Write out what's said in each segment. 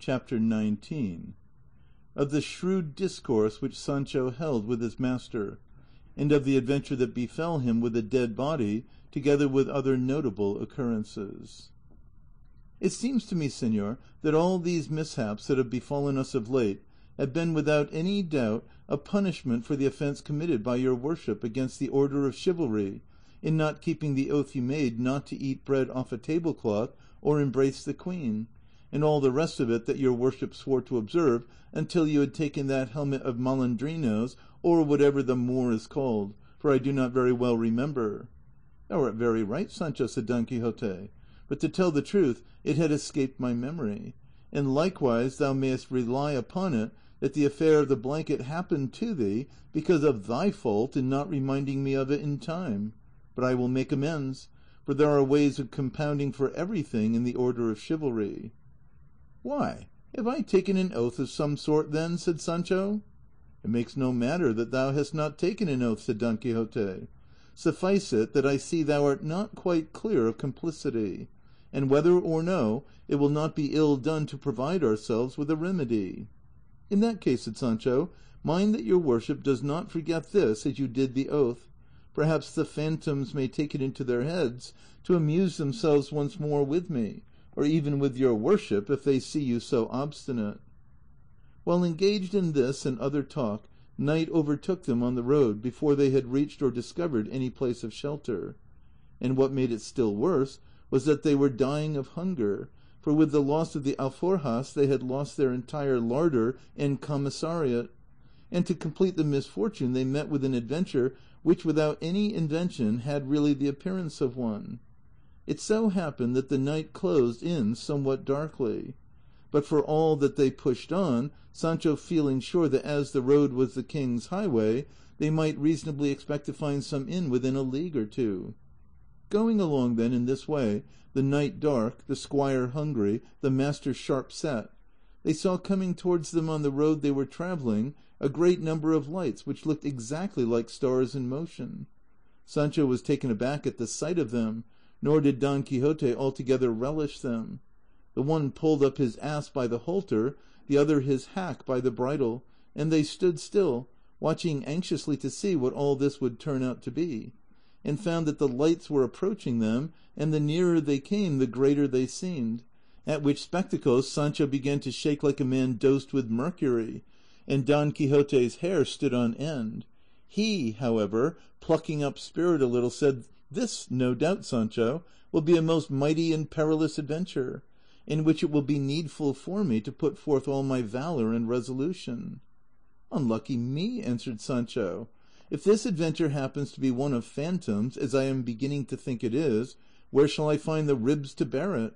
Chapter 19. Of the shrewd discourse which Sancho held with his master, and of the adventure that befell him with a dead body, together with other notable occurrences. It seems to me, senor, that all these mishaps that have befallen us of late have been without any doubt a punishment for the offence committed by your worship against the order of chivalry, in not keeping the oath you made not to eat bread off a tablecloth or embrace the queen, and all the rest of it that your worship swore to observe until you had taken that helmet of Malandrinos, or whatever the Moor is called, for I do not very well remember. Thou art very right, Sancho, said Don Quixote, but to tell the truth, it had escaped my memory, and likewise thou mayest rely upon it that the affair of the blanket happened to thee because of thy fault in not reminding me of it in time. But I will make amends, for there are ways of compounding for everything in the order of chivalry. Why, have I taken an oath of some sort then? Said Sancho. It makes no matter that thou hast not taken an oath, said Don Quixote. Suffice it that I see thou art not quite clear of complicity, and whether or no, it will not be ill done to provide ourselves with a remedy. In that case, said Sancho, mind that your worship does not forget this as you did the oath. Perhaps the phantoms may take it into their heads to amuse themselves once more with me, or even with your worship, if they see you so obstinate. While engaged in this and other talk, night overtook them on the road before they had reached or discovered any place of shelter. And what made it still worse was that they were dying of hunger, for with the loss of the alforjas they had lost their entire larder and commissariat, and to complete the misfortune they met with an adventure which without any invention had really the appearance of one. It so happened that the night closed in somewhat darkly, but for all that they pushed on, Sancho feeling sure that as the road was the king's highway, they might reasonably expect to find some inn within a league or two. Going along then in this way, the night dark, the squire hungry, the master sharp set, they saw coming towards them on the road they were travelling a great number of lights which looked exactly like stars in motion. Sancho was taken aback at the sight of them, nor did Don Quixote altogether relish them. The one pulled up his ass by the halter, the other his hack by the bridle, and they stood still, watching anxiously to see what all this would turn out to be, and found that the lights were approaching them, and the nearer they came the greater they seemed, at which spectacles Sancho began to shake like a man dosed with mercury, and Don Quixote's hair stood on end. He, however, plucking up spirit a little, said, "This, no doubt, Sancho, will be a most mighty and perilous adventure, in which it will be needful for me to put forth all my valour and resolution." "Unlucky me," answered Sancho. "If this adventure happens to be one of phantoms, as I am beginning to think it is, where shall I find the ribs to bear it?"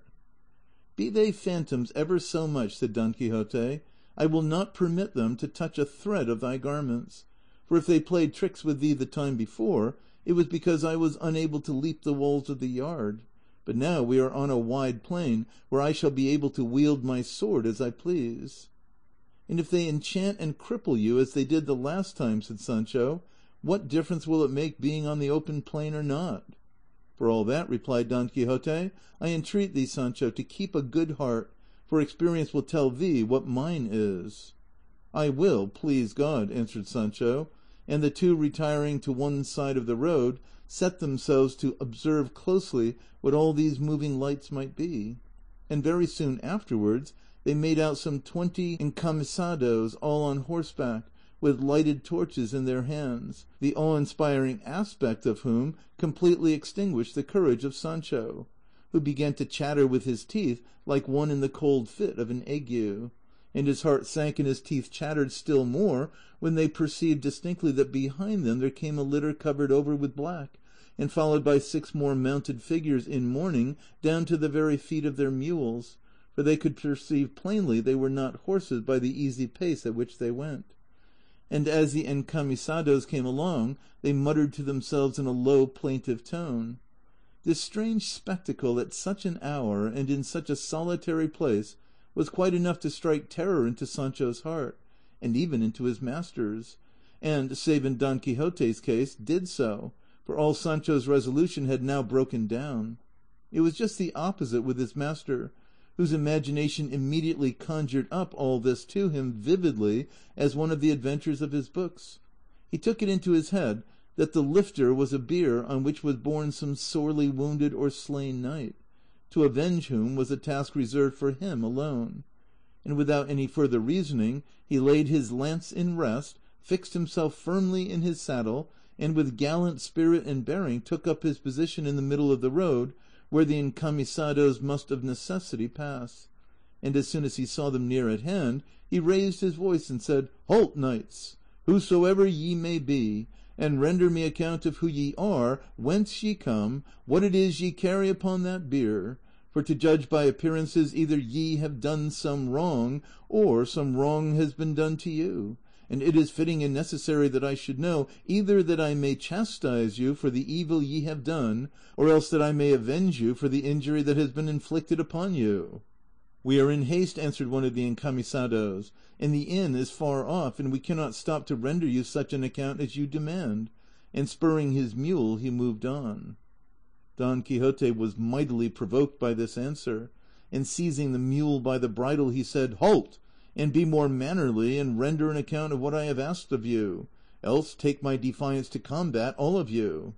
"Be they phantoms ever so much," said Don Quixote, "I will not permit them to touch a thread of thy garments, for if they played tricks with thee the time before, it was because I was unable to leap the walls of the yard, but now we are on a wide plain where I shall be able to wield my sword as I please." "And if they enchant and cripple you as they did the last time," said Sancho, "what difference will it make being on the open plain or not?" "For all that," replied Don Quixote, "I entreat thee, Sancho, to keep a good heart, for experience will tell thee what mine is." "I will, please God," answered Sancho, and the two retiring to one side of the road set themselves to observe closely what all these moving lights might be, and very soon afterwards they made out some 20 encamisados all on horseback, with lighted torches in their hands, the awe-inspiring aspect of whom completely extinguished the courage of Sancho, who began to chatter with his teeth like one in the cold fit of an ague, and his heart sank and his teeth chattered still more when they perceived distinctly that behind them there came a litter covered over with black, and followed by 6 more mounted figures in mourning down to the very feet of their mules, for they could perceive plainly they were not horses by the easy pace at which they went. And as the encamisados came along, they muttered to themselves in a low plaintive tone. This strange spectacle at such an hour and in such a solitary place was quite enough to strike terror into Sancho's heart, and even into his master's, and, save in Don Quixote's case, did so, for all Sancho's resolution had now broken down. It was just the opposite with his master, whose imagination immediately conjured up all this to him vividly as one of the adventures of his books. He took it into his head that the lifter was a bier on which was borne some sorely wounded or slain knight, to avenge whom was a task reserved for him alone. And without any further reasoning, he laid his lance in rest, fixed himself firmly in his saddle, and with gallant spirit and bearing took up his position in the middle of the road, where the encamisados must of necessity pass. And as soon as he saw them near at hand, he raised his voice and said, "Halt, knights, whosoever ye may be, and render me account of who ye are, whence ye come, what it is ye carry upon that bier. For to judge by appearances, either ye have done some wrong, or some wrong has been done to you. And it is fitting and necessary that I should know, either that I may chastise you for the evil ye have done, or else that I may avenge you for the injury that has been inflicted upon you." "We are in haste," answered one of the encamisados, "and the inn is far off, and we cannot stop to render you such an account as you demand." And spurring his mule, he moved on. Don Quixote was mightily provoked by this answer, and seizing the mule by the bridle, he said, "Halt, and be more mannerly, and render an account of what I have asked of you, else take my defiance to combat, all of you."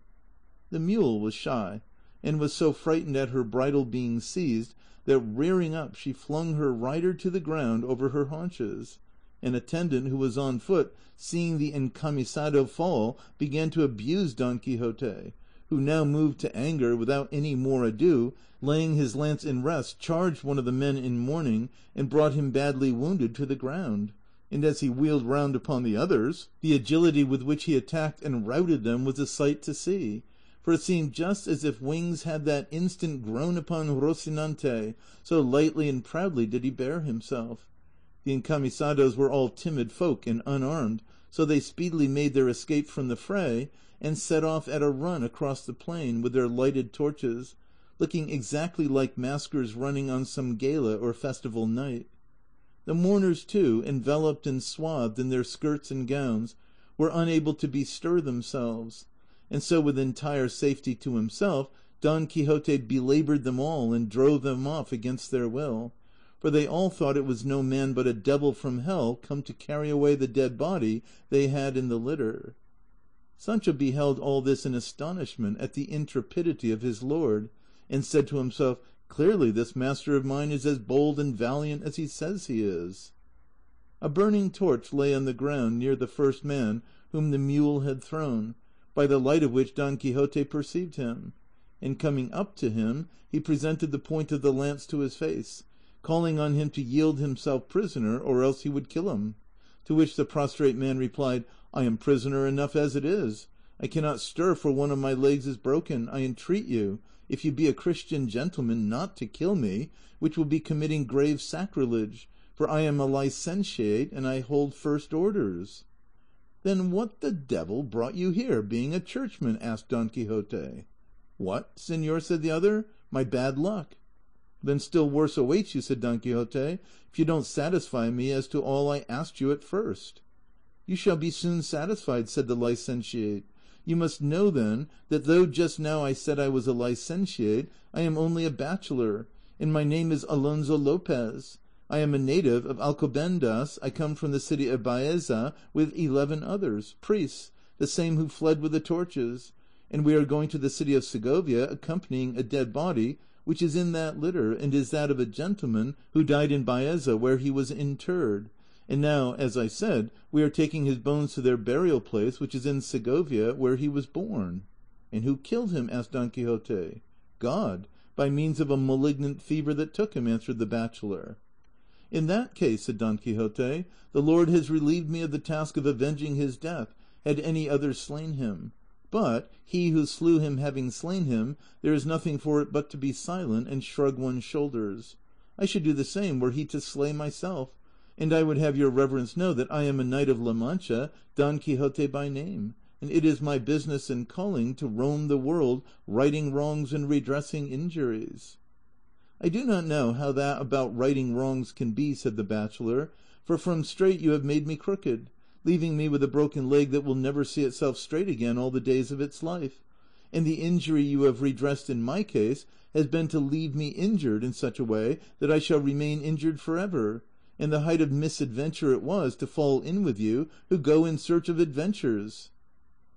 The mule was shy, and was so frightened at her bridle being seized that, rearing up, she flung her rider to the ground over her haunches. An attendant who was on foot, seeing the encamisado fall, began to abuse Don Quixote, who now moved to anger without any more ado, laying his lance in rest, charged one of the men in mourning, and brought him badly wounded to the ground. And as he wheeled round upon the others, the agility with which he attacked and routed them was a sight to see, for it seemed just as if wings had that instant grown upon Rocinante, so lightly and proudly did he bear himself. The encamisados were all timid folk and unarmed, so they speedily made their escape from the fray, and set off at a run across the plain with their lighted torches, looking exactly like maskers running on some gala or festival night. The mourners, too, enveloped and swathed in their skirts and gowns, were unable to bestir themselves, and so with entire safety to himself Don Quixote belaboured them all and drove them off against their will, for they all thought it was no man but a devil from hell come to carry away the dead body they had in the litter. Sancho beheld all this in astonishment at the intrepidity of his lord, and said to himself, "Clearly this master of mine is as bold and valiant as he says he is." A burning torch lay on the ground near the first man whom the mule had thrown, by the light of which Don Quixote perceived him, and coming up to him he presented the point of the lance to his face, calling on him to yield himself prisoner, or else he would kill him. To which the prostrate man replied, "I am prisoner enough as it is. I cannot stir, for one of my legs is broken. I entreat you, if you be a Christian gentleman, not to kill me, which will be committing grave sacrilege, for I am a licentiate, and I hold first orders." "Then what the devil brought you here, being a churchman?" asked Don Quixote. "What, señor?" said the other, "my bad luck." "Then still worse awaits you," said Don Quixote, "if you don't satisfy me as to all I asked you at first." "You shall be soon satisfied," said the licentiate. "You must know, then, that though just now I said I was a licentiate, I am only a bachelor, and my name is Alonso Lopez. I am a native of Alcobendas. I come from the city of Baeza with 11 others, priests, the same who fled with the torches, and we are going to the city of Segovia, accompanying a dead body, which is in that litter, and is that of a gentleman who died in Baeza, where he was interred. And now, as I said, we are taking his bones to their burial place, which is in Segovia, where he was born." "And who killed him?" asked Don Quixote. "God, by means of a malignant fever that took him," answered the bachelor. "In that case," said Don Quixote, "the Lord has relieved me of the task of avenging his death, had any other slain him. But, he who slew him having slain him, there is nothing for it but to be silent and shrug one's shoulders. I should do the same were he to slay myself, and I would have your reverence know that I am a knight of La Mancha, Don Quixote by name, and it is my business and calling to roam the world, righting wrongs and redressing injuries." "I do not know how that about righting wrongs can be," said the bachelor, "for from straight you have made me crooked, leaving me with a broken leg that will never see itself straight again all the days of its life. and the injury you have redressed in my case has been to leave me injured in such a way that I shall remain injured forever, and the height of misadventure it was to fall in with you who go in search of adventures."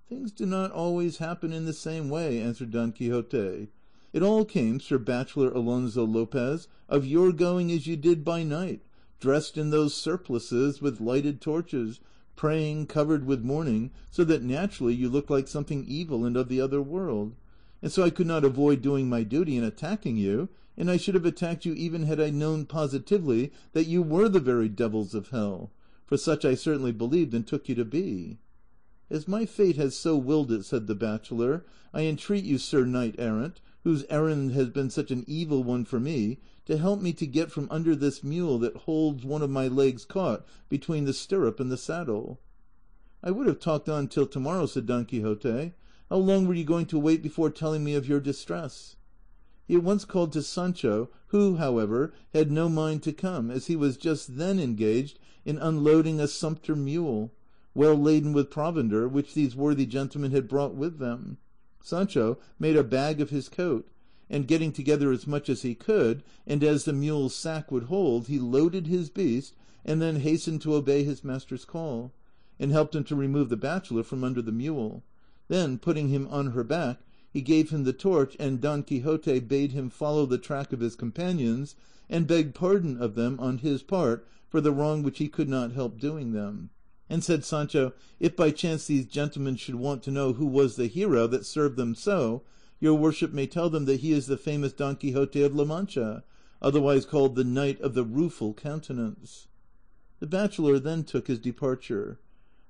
"Things do not always happen in the same way," answered Don Quixote. "It all came, Sir Bachelor Alonso Lopez, of your going as you did by night, dressed in those surplices with lighted torches, praying covered with mourning, so that naturally you looked like something evil and of the other world. And so I could not avoid doing my duty in attacking you, and I should have attacked you even had I known positively that you were the very devils of hell, for such I certainly believed and took you to be." "As my fate has so willed it," said the bachelor, "I entreat you, Sir Knight Errant, whose errand has been such an evil one for me, to help me to get from under this mule that holds one of my legs caught between the stirrup and the saddle." "I would have talked on till tomorrow," said Don Quixote. "How long were you going to wait before telling me of your distress?" He at once called to Sancho, who, however, had no mind to come, as he was just then engaged in unloading a sumpter mule, well laden with provender, which these worthy gentlemen had brought with them. Sancho made a bag of his coat, and getting together as much as he could, and as the mule's sack would hold, he loaded his beast, and then hastened to obey his master's call, and helped him to remove the bachelor from under the mule. Then, putting him on her back, he gave him the torch, and Don Quixote bade him follow the track of his companions, and beg pardon of them on his part for the wrong which he could not help doing them. And said Sancho, "If by chance these gentlemen should want to know who was the hero that served them so, your worship may tell them that he is the famous Don Quixote of La Mancha, otherwise called the Knight of the Rueful Countenance." The bachelor then took his departure.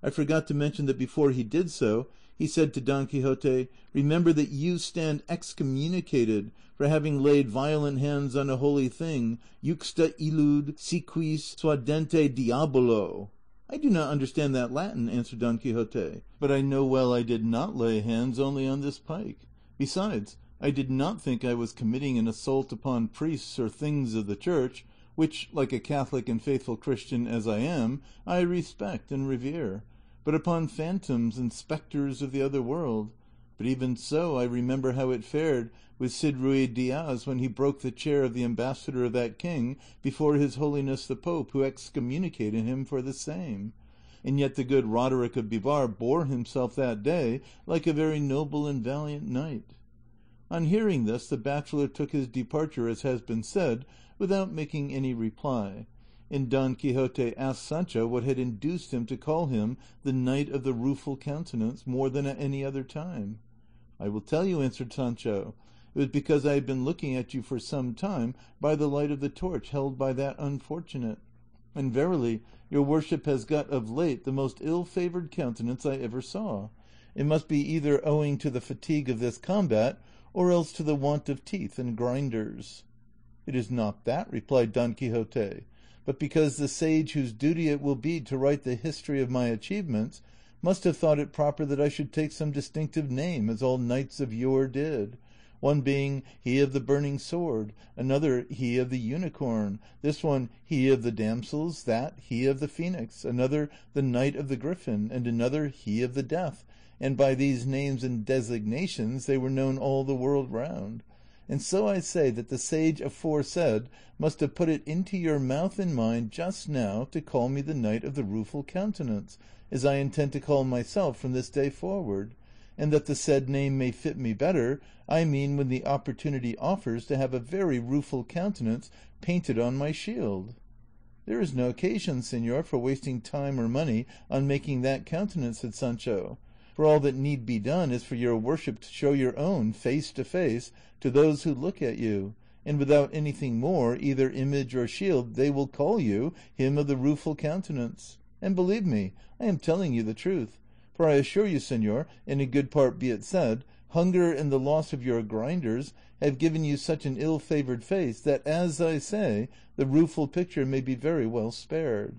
I forgot to mention that before he did so, he said to Don Quixote, "Remember that you stand excommunicated for having laid violent hands on a holy thing, juxta illud siquis suadente diabolo." "I do not understand that Latin," answered Don Quixote, "but I know well I did not lay hands only on this pike. Besides, I did not think I was committing an assault upon priests or things of the church, which, like a Catholic and faithful Christian as I am, I respect and revere, but upon phantoms and spectres of the other world. But even so I remember how it fared with Cid Ruy Diaz when he broke the chair of the ambassador of that king before his holiness the Pope, who excommunicated him for the same. And yet the good Roderick of Bivar bore himself that day like a very noble and valiant knight." On hearing this, the bachelor took his departure, as has been said, without making any reply, and Don Quixote asked Sancho what had induced him to call him the Knight of the Rueful Countenance more than at any other time. "I will tell you," answered Sancho. "It was because I had been looking at you for some time by the light of the torch held by that unfortunate, and verily your worship has got of late the most ill-favoured countenance I ever saw. It must be either owing to the fatigue of this combat, or else to the want of teeth and grinders." "It is not that," replied Don Quixote, "but because the sage whose duty it will be to write the history of my achievements must have thought it proper that I should take some distinctive name, as all knights of yore did, one being he of the burning sword, another he of the unicorn, this one he of the damsels, that he of the phoenix, another the knight of the griffin, and another he of the death, and by these names and designations they were known all the world round. And so I say that the sage aforesaid must have put it into your mouth and mine just now to call me the Knight of the Rueful Countenance, as I intend to call myself from this day forward, and that the said name may fit me better, I mean when the opportunity offers to have a very rueful countenance painted on my shield." "There is no occasion, señor, for wasting time or money on making that countenance," said Sancho, "for all that need be done is for your worship to show your own face to face to those who look at you, and without anything more, either image or shield, they will call you him of the Rueful Countenance. And believe me, I am telling you the truth, for I assure you, señor, and in good part be it said, hunger and the loss of your grinders have given you such an ill-favoured face that, as I say, the rueful picture may be very well spared."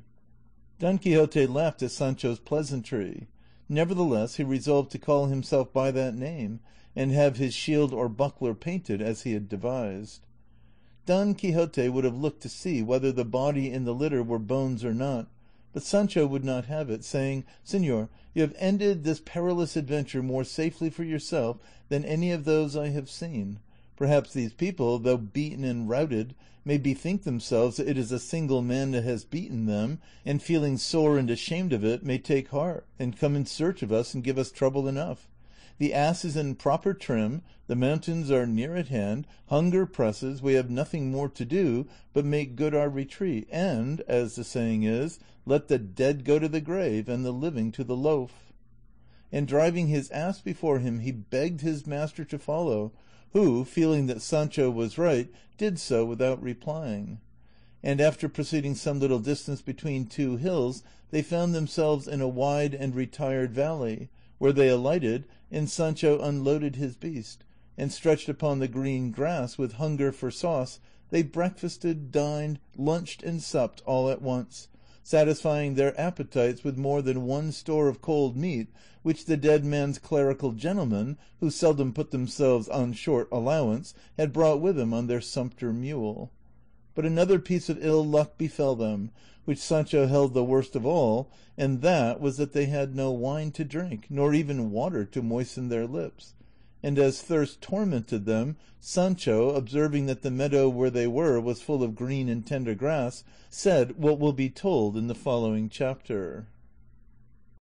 Don Quixote laughed at Sancho's pleasantry. Nevertheless, he resolved to call himself by that name, and have his shield or buckler painted as he had devised. Don Quixote would have looked to see whether the body in the litter were bones or not, But Sancho would not have it, saying, " Senor, you have ended this perilous adventure more safely for yourself than any of those I have seen. Perhaps these people, though beaten and routed, may bethink themselves that it is a single man that has beaten them, and feeling sore and ashamed of it, may take heart, and come in search of us and give us trouble enough. The ass is in proper trim, the mountains are near at hand, hunger presses, we have nothing more to do but make good our retreat, and, as the saying is, let the dead go to the grave and the living to the loaf." And driving his ass before him, he begged his master to follow, who, feeling that Sancho was right, did so without replying. And after proceeding some little distance between two hills, they found themselves in a wide and retired valley, where they alighted, and Sancho unloaded his beast, and stretched upon the green grass with hunger for sauce, they breakfasted, dined, lunched, and supped all at once, satisfying their appetites with more than one store of cold meat which the dead man's clerical gentlemen, who seldom put themselves on short allowance, had brought with them on their sumpter mule. But another piece of ill luck befell them, which Sancho held the worst of all, and that was that they had no wine to drink, nor even water to moisten their lips. And as thirst tormented them, Sancho, observing that the meadow where they were was full of green and tender grass, said what will be told in the following chapter.